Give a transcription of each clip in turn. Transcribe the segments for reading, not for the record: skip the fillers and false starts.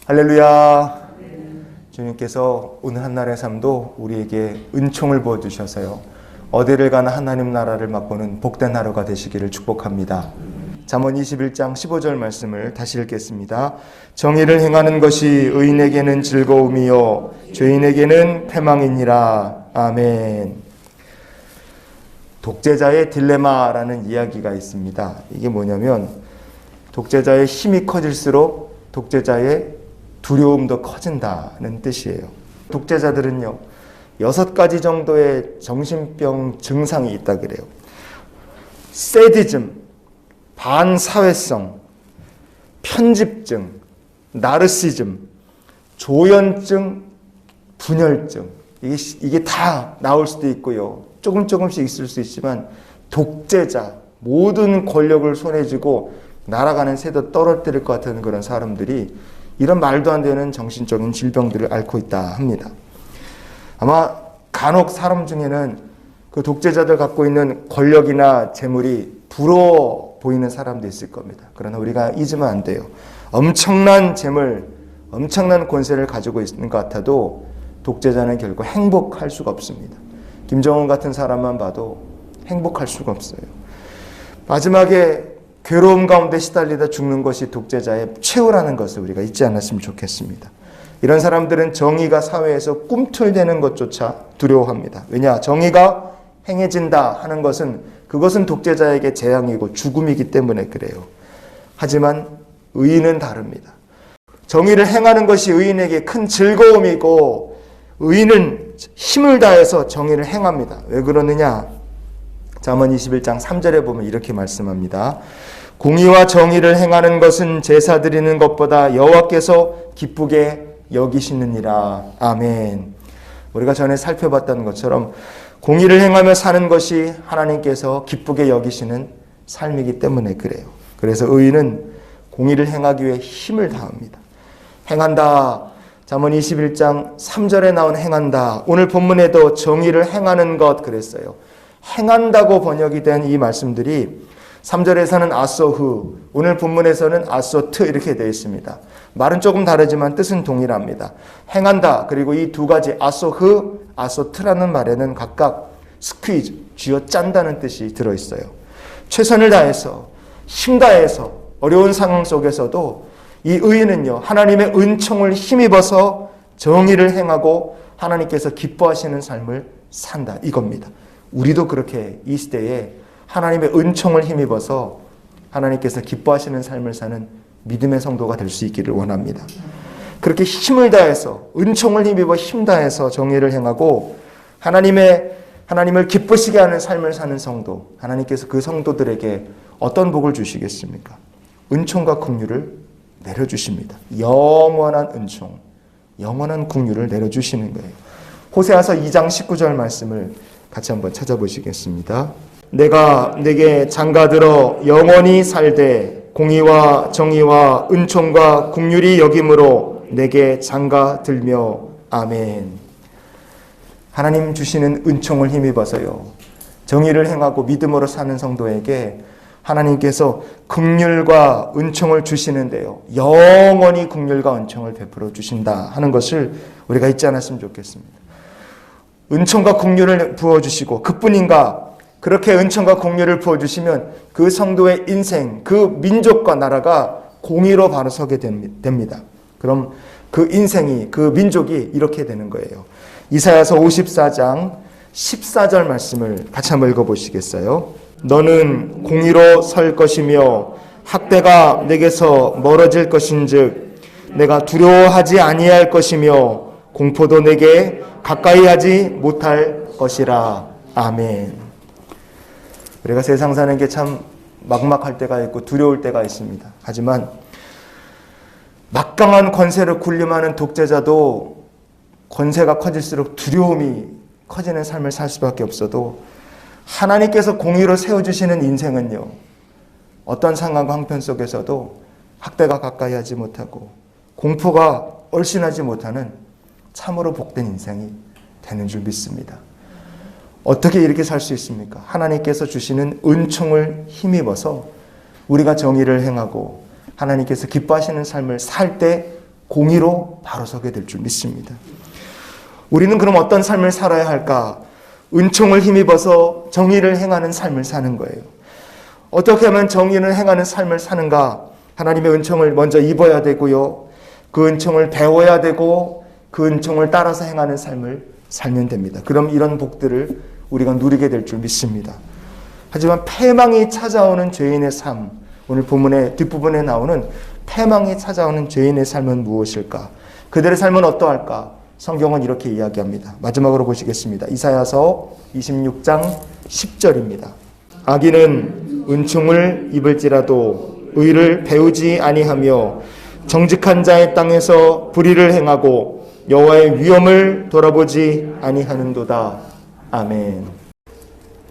할렐루야. 주님께서 오늘 한날의 삶도 우리에게 은총을 부어주셔서요, 어디를 가나 하나님 나라를 맛보는 복된 하루가 되시기를 축복합니다. 잠언 21장 15절 말씀을 다시 읽겠습니다. 정의를 행하는 것이 의인에게는 즐거움이요 죄인에게는 패망이니라. 아멘. 독재자의 딜레마라는 이야기가 있습니다. 이게 뭐냐면, 독재자의 힘이 커질수록 독재자의 두려움도 커진다는 뜻이에요. 독재자들은요, 6가지 정도의 정신병 증상이 있다 그래요. 세디즘, 반사회성, 편집증, 나르시즘, 조현증, 분열증, 이게 다 나올 수도 있고요, 조금씩 있을 수 있지만, 독재자, 모든 권력을 손에 쥐고 날아가는 새도 떨어뜨릴 것 같은 그런 사람들이 이런 말도 안 되는 정신적인 질병들을 앓고 있다 합니다. 아마 간혹 사람 중에는 그 독재자들 갖고 있는 권력이나 재물이 부러워 보이는 사람도 있을 겁니다. 그러나 우리가 잊으면 안 돼요. 엄청난 재물, 엄청난 권세를 가지고 있는 것 같아도 독재자는 결국 행복할 수가 없습니다. 김정은 같은 사람만 봐도 행복할 수가 없어요. 마지막에 괴로움 가운데 시달리다 죽는 것이 독재자의 최후라는 것을 우리가 잊지 않았으면 좋겠습니다. 이런 사람들은 정의가 사회에서 꿈틀대는 것조차 두려워합니다. 왜냐? 정의가 행해진다 하는 것은, 그것은 독재자에게 재앙이고 죽음이기 때문에 그래요. 하지만 의인은 다릅니다. 정의를 행하는 것이 의인에게 큰 즐거움이고, 의인은 힘을 다해서 정의를 행합니다. 왜 그러느냐? 잠언 21장 3절에 보면 이렇게 말씀합니다. 공의와 정의를 행하는 것은 제사 드리는 것보다 여호와께서 기쁘게 여기시느니라. 아멘. 우리가 전에 살펴봤던 것처럼 공의를 행하며 사는 것이 하나님께서 기쁘게 여기시는 삶이기 때문에 그래요. 그래서 의인은 공의를 행하기 위해 힘을 다합니다. 행한다. 잠언 21장 3절에 나온 행한다. 오늘 본문에도 정의를 행하는 것 그랬어요. 행한다고 번역이 된 이 말씀들이 3절에서는 아소흐, 오늘 본문에서는 아소트 이렇게 되어 있습니다. 말은 조금 다르지만 뜻은 동일합니다. 행한다, 그리고 이 두 가지 아소흐, 아소트라는 말에는 각각 스퀴즈, 쥐어 짠다는 뜻이 들어있어요. 최선을 다해서, 힘 다해서 어려운 상황 속에서도 이 의인은요, 하나님의 은총을 힘입어서 정의를 행하고 하나님께서 기뻐하시는 삶을 산다, 이겁니다. 우리도 그렇게 이 시대에 하나님의 은총을 힘입어서 하나님께서 기뻐하시는 삶을 사는 믿음의 성도가 될 수 있기를 원합니다. 그렇게 힘을 다해서, 은총을 힘입어 힘 다해서 정의를 행하고 하나님을 기쁘시게 하는 삶을 사는 성도, 하나님께서 그 성도들에게 어떤 복을 주시겠습니까? 은총과 긍휼을 내려주십니다. 영원한 은총, 영원한 긍휼을 내려주시는 거예요. 호세아서 2장 19절 말씀을 같이 한번 찾아보시겠습니다. 내가 내게 장가들어 영원히 살되 공의와 정의와 은총과 긍휼이 여김으로 내게 장가들며. 아멘. 하나님 주시는 은총을 힘입어서요, 정의를 행하고 믿음으로 사는 성도에게 하나님께서 긍휼과 은총을 주시는데요, 영원히 긍휼과 은총을 베풀어 주신다 하는 것을 우리가 잊지 않았으면 좋겠습니다. 은총과 긍휼을 부어주시고, 그뿐인가, 그렇게 은총과 긍휼을 부어주시면 그 성도의 인생, 그 민족과 나라가 공의로 바로 서게 됩니다. 그럼 그 인생이, 그 민족이 이렇게 되는 거예요. 이사야서 54장 14절 말씀을 같이 한번 읽어보시겠어요? 너는 공의로 설 것이며 학대가 내게서 멀어질 것인즉 내가 두려워하지 아니할 것이며 공포도 내게 가까이 하지 못할 것이라. 아멘. 우리가 세상 사는 게 참 막막할 때가 있고 두려울 때가 있습니다. 하지만 막강한 권세를 군림하는 독재자도 권세가 커질수록 두려움이 커지는 삶을 살 수밖에 없어도, 하나님께서 공의로 세워주시는 인생은요, 어떤 상황과 형편 속에서도 학대가 가까이 하지 못하고 공포가 얼씬하지 못하는 참으로 복된 인생이 되는 줄 믿습니다. 어떻게 이렇게 살 수 있습니까? 하나님께서 주시는 은총을 힘입어서 우리가 정의를 행하고 하나님께서 기뻐하시는 삶을 살 때 공의로 바로 서게 될 줄 믿습니다. 우리는 그럼 어떤 삶을 살아야 할까? 은총을 힘입어서 정의를 행하는 삶을 사는 거예요. 어떻게 하면 정의를 행하는 삶을 사는가? 하나님의 은총을 먼저 입어야 되고요. 그 은총을 배워야 되고 그 은총을 따라서 행하는 삶을 살면 됩니다. 그럼 이런 복들을 우리가 누리게 될 줄 믿습니다. 하지만 패망이 찾아오는 죄인의 삶, 오늘 본문의 뒷부분에 나오는 패망이 찾아오는 죄인의 삶은 무엇일까? 그들의 삶은 어떠할까? 성경은 이렇게 이야기합니다. 마지막으로 보시겠습니다. 이사야서 26장 10절입니다. 악인은 은총을 입을지라도 의를 배우지 아니하며 정직한 자의 땅에서 불의를 행하고 여호와의 위엄을 돌아보지 아니하는도다. 아멘.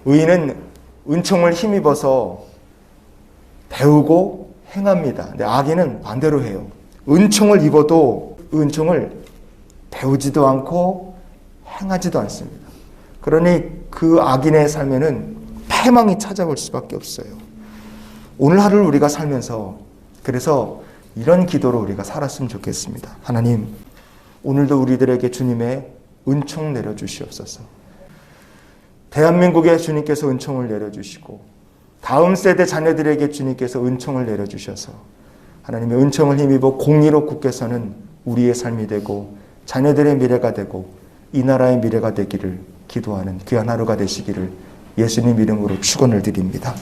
의인은 은총을 힘입어서 배우고 행합니다. 근데 악인은 반대로 해요. 은총을 입어도 은총을 배우지도 않고 행하지도 않습니다. 그러니 그 악인의 삶에는 패망이 찾아올 수밖에 없어요. 오늘 하루를 우리가 살면서 그래서 이런 기도로 우리가 살았으면 좋겠습니다. 하나님, 오늘도 우리들에게 주님의 은총 내려주시옵소서. 대한민국에 주님께서 은총을 내려주시고 다음 세대 자녀들에게 주님께서 은총을 내려주셔서 하나님의 은총을 힘입어 공의로 굳게 서는 우리의 삶이 되고 자녀들의 미래가 되고 이 나라의 미래가 되기를 기도하는 귀한 하루가 되시기를 예수님 이름으로 축원을 드립니다.